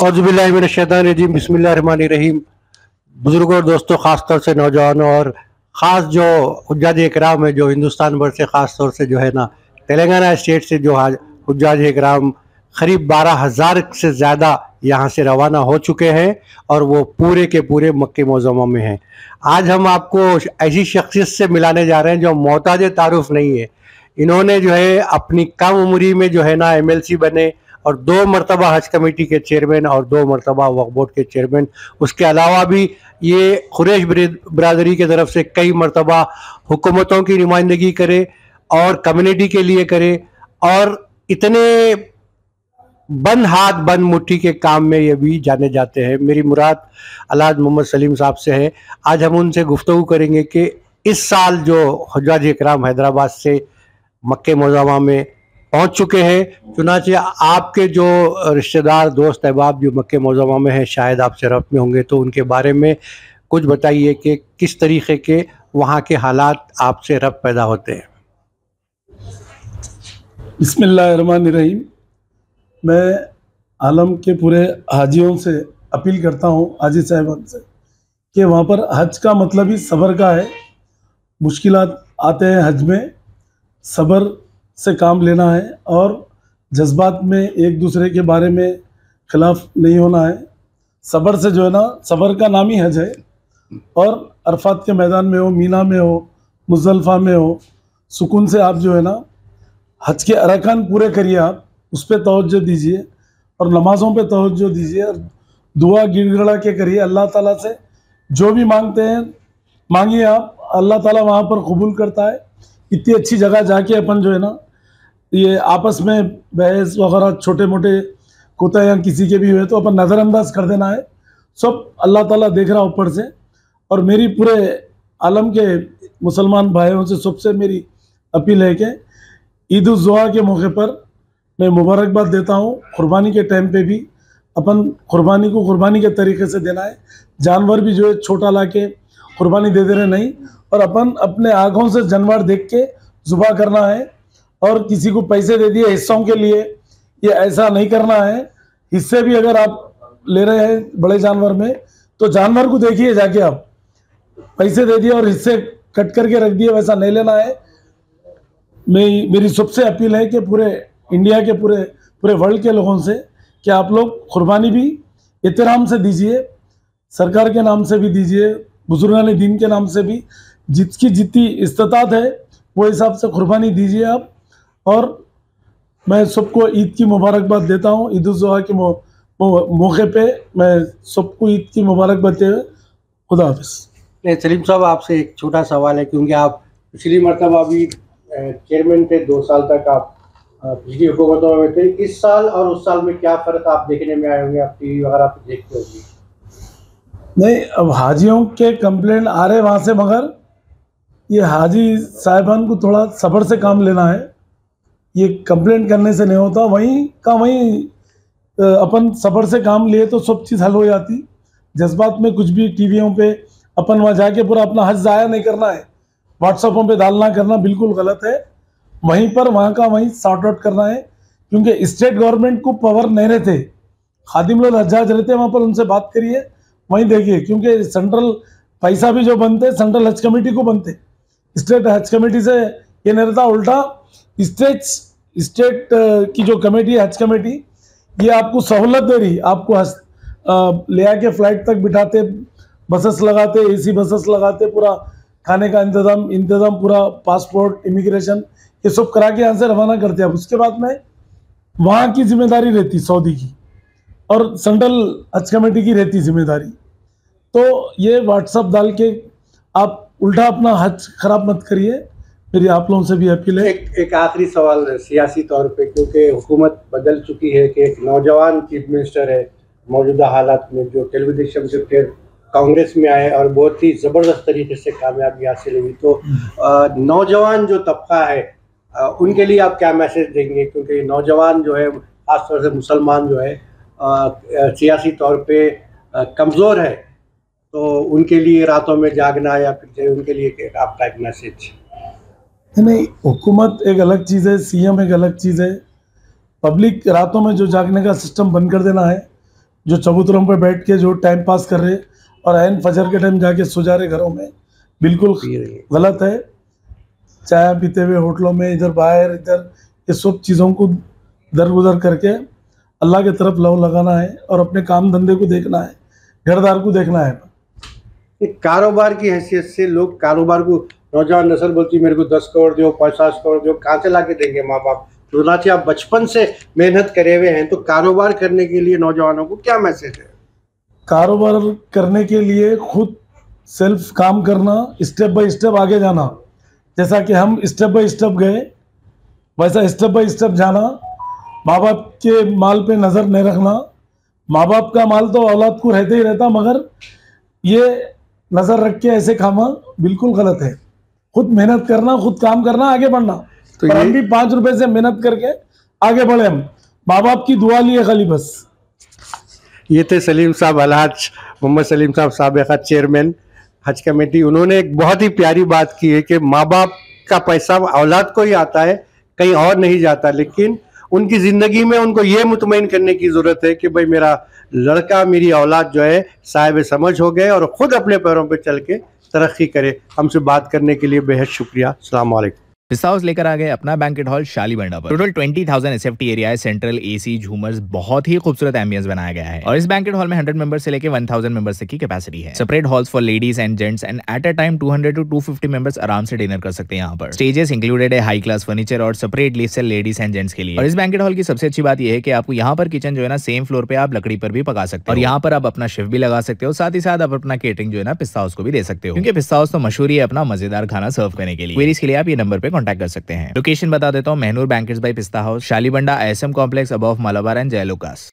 औज़ुबिल्लाहिमिनश्शैतानिर्रजीम बिस्मिल्लाहिर्रहमानिर्रहीम। बुजुर्गों और दोस्तों, ख़ास तौर से नौजवानों और ख़ास जो हुज्जाज इकराम है, जो हिंदुस्तान भर से ख़ास तौर से जो है ना तेलंगाना स्टेट से जो हुज्जाज इकराम करीब 12,000 से ज़्यादा यहाँ से रवाना हो चुके हैं और वो पूरे के पूरे मक्के मुअज़्ज़मा में हैं। आज हम आपको ऐसी शख्सियत से मिलाने जा रहे हैं जो मोहताज तारुफ नहीं है। इन्होंने जो है अपनी कम उम्री में जो है ना MLC बने और 2 मरतबा हज कमेटी के चेयरमैन और 2 मरतबा वक्फ बोर्ड के चेयरमैन। उसके अलावा भी ये कुरैश बरादरी की तरफ से कई मरतबा हुकूमतों की नुमाइंदगी करे और कम्युनिटी के लिए करे और इतने बंद हाथ बंद मुट्ठी के काम में ये भी जाने जाते हैं। मेरी मुराद अलहाज मोहम्मद सलीम साहब से है। आज हम उनसे गुफ्तगू करेंगे कि इस साल जो हुज्जाज इकराम हैदराबाद से मक्के मुअज़्ज़मा में पहुंच चुके हैं, चुनांचे आपके जो रिश्तेदार दोस्त अहबाब जो मक्के मुअज़्ज़मा में हैं शायद आपसे रब्त में होंगे, तो उनके बारे में कुछ बताइए कि किस तरीके के वहाँ के हालात आपसे रब्त पैदा होते हैं। बिस्मिल्लाहिर्रहमानिर्रहीम। मैं आलम के पूरे हाजियों से अपील करता हूँ, हाजी साहिबान से, कि वहाँ पर हज का मतलब ही सब्र का है। मुश्किलात आते हैं हज में, सब्र से काम लेना है और जज्बात में एक दूसरे के बारे में खिलाफ नहीं होना है। सब्र से जो है ना, सब्र का नाम ही हज है। और अरफात के मैदान में हो, मीना में हो, मुज़दलिफ़ा में हो, सुकून से आप जो है ना हज के अरकान पूरे करिए। आप उस पर तवज्जो दीजिए और नमाज़ों पे तवज्जो दीजिए और दुआ गिड़गड़ा के करिए। अल्लाह ताला से जो भी मांगते हैं मांगिए आप, अल्लाह ताला वहाँ पर कबूल करता है। इतनी अच्छी जगह जाके अपन जो है ना ये आपस में बहस वगैरह छोटे मोटे कोताहियाँ किसी के भी हुए तो अपन नज़रअंदाज कर देना है। सब अल्लाह ताला देख रहा ऊपर से। और मेरी पूरे आलम के मुसलमान भाइयों से सबसे मेरी अपील है कि ईद उल ज़ुहा के मौके पर मैं मुबारकबाद देता हूँ। कुर्बानी के टाइम पे भी अपन कुर्बानी को कुर्बानी के तरीके से देना है। जानवर भी जो है छोटा ला के कुर्बानी दे रहे नहीं, और अपन अपने आँखों से जानवर देख के ज़ुबा करना है। और किसी को पैसे दे दिए हिस्सों के लिए, ये ऐसा नहीं करना है। हिस्से भी अगर आप ले रहे हैं बड़े जानवर में तो जानवर को देखिए जाके, आप पैसे दे दिए और हिस्से कट करके रख दिए, वैसा नहीं लेना है। मेरी सबसे अपील है कि पूरे इंडिया के पूरे वर्ल्ड के लोगों से कि आप लोग कुर्बानी भी एहतराम से दीजिए, सरकार के नाम से भी दीजिए, बुजुर्गान दीन के नाम से भी, जितकी जितनी इस्तात है वो हिसाब से कुर्बानी दीजिए आप। और मैं सबको ईद की मुबारकबाद देता हूँ। ईद उल ज़ुहा के मौके पे मैं सबको ईद की मुबारकबाद देते हुए खुदा हाफिज़। सलीम साहब, आपसे एक छोटा सवाल है, क्योंकि आप पिछली मरतबा भी चेयरमैन थे, 2 साल तक आप पिछली हुकूमतों में थे। इस साल और उस साल में क्या फ़र्क आप देखने में आए होंगे? आप टीवी वगैरह पे देखते होंगे। नहीं, अब हाजियों के कंप्लेंट आ रहे वहाँ से, मगर ये हाजी साहिबान को थोड़ा सब्र से काम लेना है। ये कंप्लेंट करने से नहीं होता, वहीं का वहीं अपन सब्र से काम लिए तो सब चीज़ हल हो जाती। जज्बात में कुछ भी टीवियों पे अपन वहाँ जाके पूरा अपना हज ज़ाया नहीं करना है, व्हाट्सएपों पे डालना करना बिल्कुल गलत है। वहीं पर वहाँ का वहीं सॉर्ट आउट करना है, क्योंकि स्टेट गवर्नमेंट को पावर नहीं रहते। खादिम लोग हज्जाज रहते वहाँ पर, उनसे बात करिए, वहीं देखिए। क्योंकि सेंट्रल पैसा भी जो बनते सेंट्रल हज कमेटी को बनते, स्टेट हज कमेटी से ये नहीं रहता। उल्टा स्टेट की जो कमेटी है हज कमेटी, ये आपको सहूलत दे रही, आपको ले आके फ्लाइट तक बिठाते, बसेस लगाते, AC बसेस लगाते, पूरा खाने का इंतज़ाम पूरा, पासपोर्ट, इमिग्रेशन ये सब करा के यहाँ से रवाना करते हैं। उसके बाद में वहाँ की जिम्मेदारी रहती सऊदी की और सेंट्रल हज कमेटी की रहती जिम्मेदारी। तो ये व्हाट्सअप डाल के आप उल्टा अपना हज खराब मत करिए, मेरी आप लोगों से भी अपील है। एक आखिरी सवाल सियासी तौर पे, क्योंकि हुकूमत बदल चुकी है कि एक नौजवान चीफ मिनिस्टर है मौजूदा हालात में, जो टेलीविजन से फिर कांग्रेस में आए और बहुत ही ज़बरदस्त तरीके से कामयाबी हासिल हुई। तो नौजवान जो तबका है उनके लिए आप क्या मैसेज देंगे? क्योंकि नौजवान जो है, ख़ासतौर से मुसलमान जो है सियासी तौर पे कमज़ोर है, तो उनके लिए रातों में जागना या फिर उनके लिए आपका एक मैसेज? नहीं, हुकूमत एक अलग चीज़ है, CM एक अलग चीज़ है। पब्लिक रातों में जो जागने का सिस्टम बंद कर देना है, जो चबूतरों पे बैठ के जो टाइम पास कर रहे और ऐन फजर के टाइम जाके सो जा रहे घरों में, बिल्कुल गलत है। चाय पीते हुए होटलों में इधर बाहर इधर ये सब चीज़ों को दरगुजर करके अल्लाह की तरफ लव लगाना है और अपने काम धंधे को देखना है, घरदार को देखना है। एक कारोबार की हैसियत से लोग कारोबार को, नौजवान नस्ल बोलती मेरे को 10 करोड़ दो, 50 करोड़ दो, कहाँ से ला के देंगे माँ बाप। तो नाची आप बचपन से मेहनत करे हुए हैं, तो कारोबार करने के लिए नौजवानों को क्या मैसेज है? कारोबार करने के लिए खुद सेल्फ काम करना, स्टेप बाय स्टेप आगे जाना। जैसा कि हम स्टेप बाय स्टेप गए, वैसा स्टेप बाय स्टेप जाना। माँ बाप के माल पे नज़र नहीं रखना। माँ बाप का माल तो औलाद को रहते ही रहता, मगर ये नज़र रख के ऐसे खाना बिल्कुल गलत है। खुद मेहनत करना, खुद काम करना, आगे बढ़ना। तो हम भी 5 रुपए से मेहनत करके आगे बढ़े। हम माँ बाप की दुआ लिए खाली बस। ये थे सलीम साहब, अलहाज मोहम्मद सलीम साहब, साबिक़ा चेयरमैन हज कमेटी। उन्होंने एक बहुत ही प्यारी बात की है कि माँ बाप का पैसा औलाद को ही आता है, कहीं और नहीं जाता। लेकिन उनकी ज़िंदगी में उनको ये मुतमईन करने की ज़रूरत है कि भाई मेरा लड़का, मेरी औलाद जो है साहिब समझ हो गए और ख़ुद अपने पैरों पे चल के तरक्की करे। हमसे बात करने के लिए बेहद शुक्रिया। अस्सलाम वालेकुम। पिस्ता हाउस लेकर आ गए अपना बैंकेट हॉल शालीबंडा पर। टोटल 20,000 SFT एरिया है, सेंट्रल AC, झूमर्स, बहुत ही खूबसूरत एम्बियंस बनाया गया है। और इस बैंकेट हॉल में 100 मेंबर से लेकर 1000 मेंबर्स तक की कैपेसिटी है। Separate halls for ladies and gents and at a time 200 to 250 members आराम से डिनर कर सकते हैं यहाँ पर। स्टेजेस इंक्लूडेड है, हाई क्लास फर्नीचर और सेपरेट लिफ्ट है लेडीज एंड जेंट्स के लिए। और इस बैंकेट हॉल की सबसे अच्छी बात यह है कि आपको यहाँ पर किचन जो है ना सेम फ्लोर पे आप लकड़ी पर भी पका सकते हो और यहाँ पर आप अपना शेफ भी लगा सकते हो। साथ ही साथ आप अपना केटरिंग जो है ना पिस्ता हाउस को भी दे सकते हो, क्योंकि पिस्ता हाउस तो मशहूर है अपना मजेदार खाना सर्व करने के लिए। क्वेरीज के लिए आप ये नंबर पे कॉन्टैक्ट कर सकते हैं। लोकेशन बता देता हूँ, Mahnoor banquets by Pista house, Shalibanda, ISM complex, above Malabar and जयलुकास।